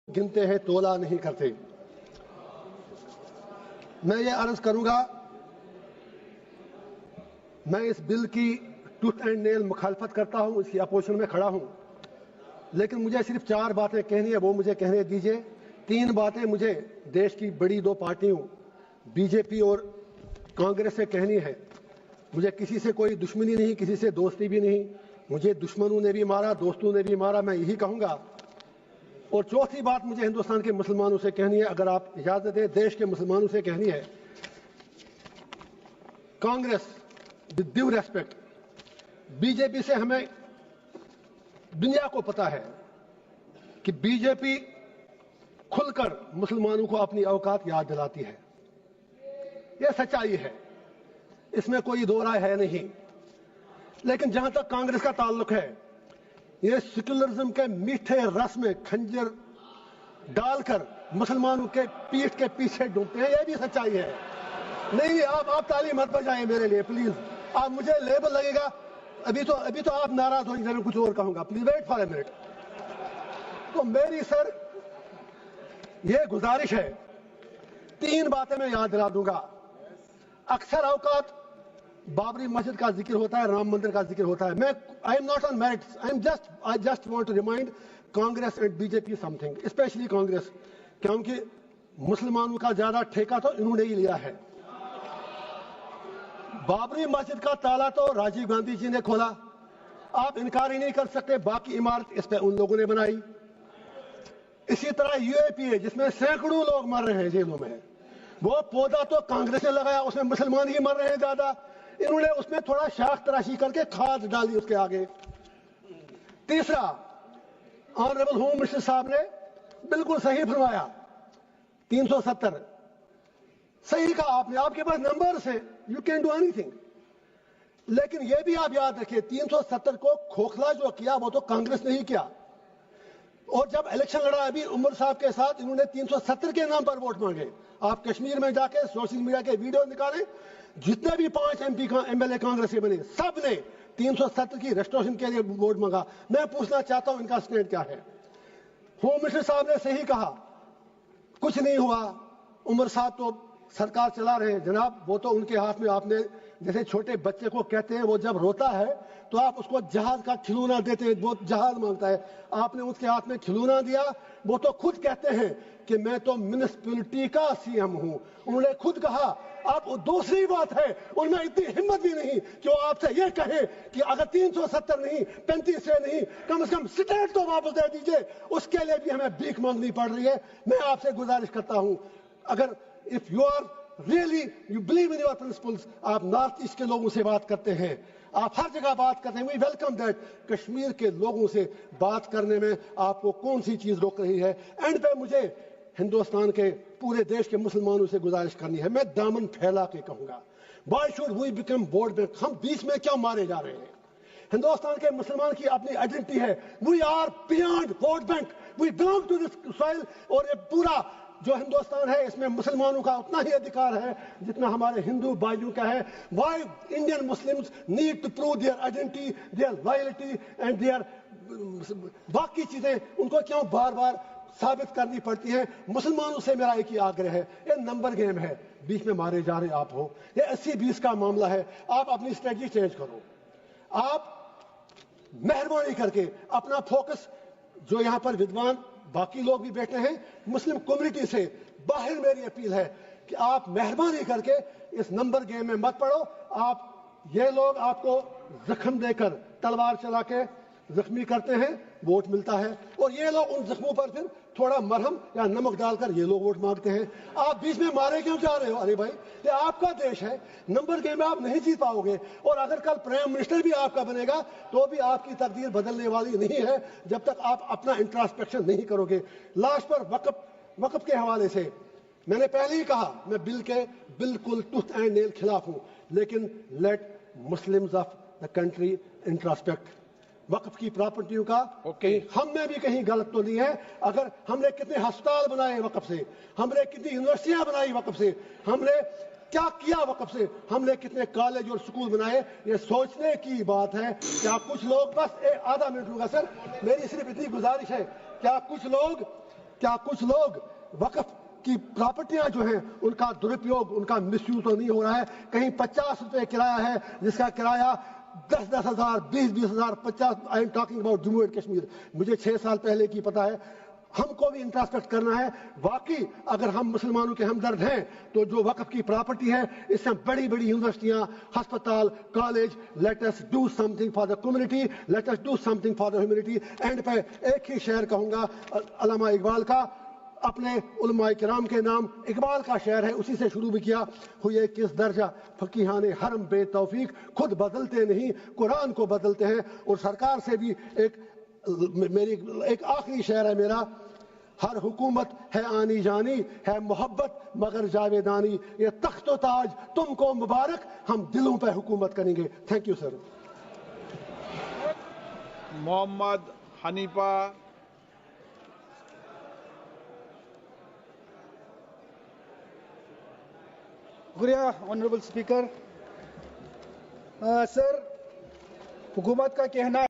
गिनते हैं, तोला नहीं करते। मैं ये अर्ज करूंगा, मैं इस बिल की टूथ एंड नेल मुखालफत करता हूं, इसकी अपोजिशन में खड़ा हूं, लेकिन मुझे सिर्फ 4 बातें कहनी है, वो मुझे कहने दीजिए। 3 बातें मुझे देश की बड़ी 2 पार्टियों बीजेपी और कांग्रेस से कहनी है। मुझे किसी से कोई दुश्मनी नहीं, किसी से दोस्ती भी नहीं। मुझे दुश्मनों ने भी मारा, दोस्तों ने भी मारा, मैं यही कहूंगा। और चौथी बात मुझे हिंदुस्तान के मुसलमानों से कहनी है, अगर आप इजाजत दें, देश के मुसलमानों से कहनी है। Congress, with due respect, BJP से हमें दुनिया को पता है कि बीजेपी खुलकर मुसलमानों को अपनी औकात याद दिलाती है। यह सच्चाई है, इसमें कोई दो राय है नहीं। लेकिन जहां तक कांग्रेस का ताल्लुक है, ये सेक्युलरिज्म के मीठे रस में खंजर डालकर मुसलमानों के पीठ के पीछे डूबते हैं, यह भी सच्चाई है। नहीं, आप ताली मत बजाएं मेरे लिए प्लीज। आप मुझे लेबल लगेगा, अभी तो आप नाराज हो जाएंगे, कुछ और कहूंगा, please wait for a minute. तो मेरी सर ये गुजारिश है, 3 बातें मैं याद दिला दूंगा। अक्सर औकात बाबरी मस्जिद का जिक्र होता है, राम मंदिर का जिक्र होता है। मैं I am not on merits, I just want to remind Congress and BJP something, specially Congress, क्योंकि मुसलमानों का ज्यादा ठेका तो इन्होंने ही लिया है। बाबरी मस्जिद का ताला तो राजीव गांधी जी ने खोला, आप इनकार ही नहीं कर सकते। बाकी इमारत इस पे उन लोगों ने बनाई। इसी तरह यूएपीए, जिसमें सैकड़ों लोग मर रहे हैं जेलों में, वो पौधा तो कांग्रेस ने लगाया, उसमें मुसलमान ही मर रहे हैं ज्यादा। इन्होंने उसमें थोड़ा शाख तराशी करके खाद डाली उसके आगे। तीसरा, ऑनरेबल होम मिनिस्टर साहब ने बिल्कुल सही फरमाया, 370 सही कहा आपने, आपके पास नंबर्स हैं, यू कैन डू एनीथिंग। लेकिन यह भी आप याद रखिए, 370 को खोखला जो किया वो तो कांग्रेस ने ही किया। और जब इलेक्शन लड़ा अभी उमर साहब के साथ, इन्होंने 370 के नाम पर वोट मांगे। आप कश्मीर में जाके सोशल मीडिया के वीडियो निकालें, जितने भी 5 एमएलए कांग्रेस के बने, सब ने 370 की रेस्टोरेशन के लिए वोट मांगा। मैं पूछना चाहता हूं इनका स्टैंड क्या है। होम मिनिस्टर साहब ने सही कहा, कुछ नहीं हुआ, उमर साहब तो सरकार चला रहे हैं। जनाब, वो तो उनके हाथ में, आपने जैसे छोटे बच्चे को कहते हैं, वो जब रोता है तो आप उसको जहाज का खिलौना देते हैं, वो जहाज मांगता है, आपने उसके हाथ में खिलौना दिया। वो तो खुद कहते हैं कि मैं तो म्युनिसिपैलिटी का सीएम हूं, उन्होंने खुद कहा। आप दूसरी बात है, उनमें इतनी हिम्मत भी नहीं कि वो आपसे ये कहे कि अगर 370 नहीं, 35 से नहीं, कम से कम स्टेट तो वापस दे दीजिए। उसके लिए भी हमें भीख मांगनी पड़ रही है। मैं आपसे गुजारिश करता हूं, अगर if you are really you believe in your principles, आप नॉर्थ ईस्ट के लोगों से बात करते हैं, आप हर जगह बात करते हैं, वी वेलकम दैट। कश्मीर के लोगों से बात करने में आपको कौन सी चीज रोक रही है? एंड पे मुझे हिंदुस्तान के पूरे देश के मुसलमानों से गुजारिश करनी है, मैं दामन फैला के कहूंगा, why should we become vote bank? हम बीच में क्यों मारे जा रहे हैं? हिंदुस्तान के मुसलमान की अपनी आइडेंटिटी है, we are beyond vote bank, we belong to this soil. और ये पूरा जो हिंदुस्तान है, इसमें मुसलमानों का उतना ही अधिकार है जितना हमारे हिंदू भाइयों का है। Why Indian Muslims need to prove their identity, their loyalty and their बाकी चीजें उनको क्यों बार बार साबित करनी पड़ती है? मुसलमानों से मेरा एक ही आग्रह है, ये नंबर गेम है, बीच में मारे जा रहे आप हो, ये 80-20 का मामला है। आप अपनी स्ट्रेटजी चेंज करो, आप मेहरबानी करके अपना फोकस, जो यहां पर विद्वान बाकी लोग भी बैठे हैं, मुस्लिम कम्युनिटी से बाहर मेरी अपील है कि आप मेहरबानी करके इस नंबर गेम में मत पड़ो। ये लोग आपको जख्म देकर, तलवार चला के जख्मी करते हैं, वोट मिलता है, और ये लोग उन जख्मों पर फिर थोड़ा मरहम या नमक डालकर ये लोग वोट मांगते हैं। आप बीच में मारे क्यों जा रहे हो? अरे भाई, ये आपका देश है, नंबर गेम में आप नहीं जीत पाओगे। और अगर कल प्राइम मिनिस्टर भी आपका बनेगा तो भी आपकी तकदीर बदलने वाली नहीं है जब तक आप अपना इंट्रोस्पेक्शन नहीं करोगे। लास्ट पर वक्फ के हवाले से मैंने पहले ही कहा, मैं बिल के बिल्कुल टूथ एंड नेल खिलाफ हूं, लेकिन let Muslims of the country introspect. वक्फ की प्रॉपर्टियों का हम में भी कहीं गलत तो नहीं है। अगर हमने कितने अस्पताल बनाए वक्फ से, हमने कितनी यूनिवर्सिटियां बनाई वक्फ से, हमने क्या किया वक्फ से, हमने कितने कॉलेज और स्कूल बनाए, ये सोचने की बात है। क्या कुछ लोग, बस आधा मिनट लूंगा सर, मेरी सिर्फ इतनी गुजारिश है, क्या कुछ लोग کیا کچھ لوگ وقف کی پراپرٹیاں جو ہیں ان کا درپیوگ، ان کا مس یوز تو نہیں ہو رہا ہے؟ کہیں 50 روپے کرایہ ہے جس کا کرایہ 10 ہزار، 20 ہزار، 50. I am talking about Jammu and Kashmir. مجھے 6 سال پہلے کی پتہ ہے. ہم کو بھی انٹراسپیکٹ کرنا ہے. واقعی اگر ہم مسلمانوں کے ہمدرد ہیں تو جو وقف کی پراپرٹی ہے اس سے بڑی بڑی یونیورسٹیاں، ہسپتال، college, let us do something for the community, let us do something for the humanity. And پہ ایک ہی شعر کہوں گا علامہ اقبال کا، اپنے علماء کرام کے نام. اقبال کا شعر ہے، اسی سے شروع بھی کیا. ہوئے کس درجہ فقیہان حرم بے توفیق، خود بدلتے نہیں قرآن کو بدلتے ہیں. اور سرکار سے بھی ایک آخری شعر ہے میرا. ہر حکومت ہے آنی جانی، ہے محبت مگر جاویدانی. یہ تخت و تاج تم کو مبارک، ہم دلوں پہ حکومت کریں گے. Thank you sir. Muhammad Hanifa. شکریہ آنریبل اسپیکر. سر، حکومت کا کہنا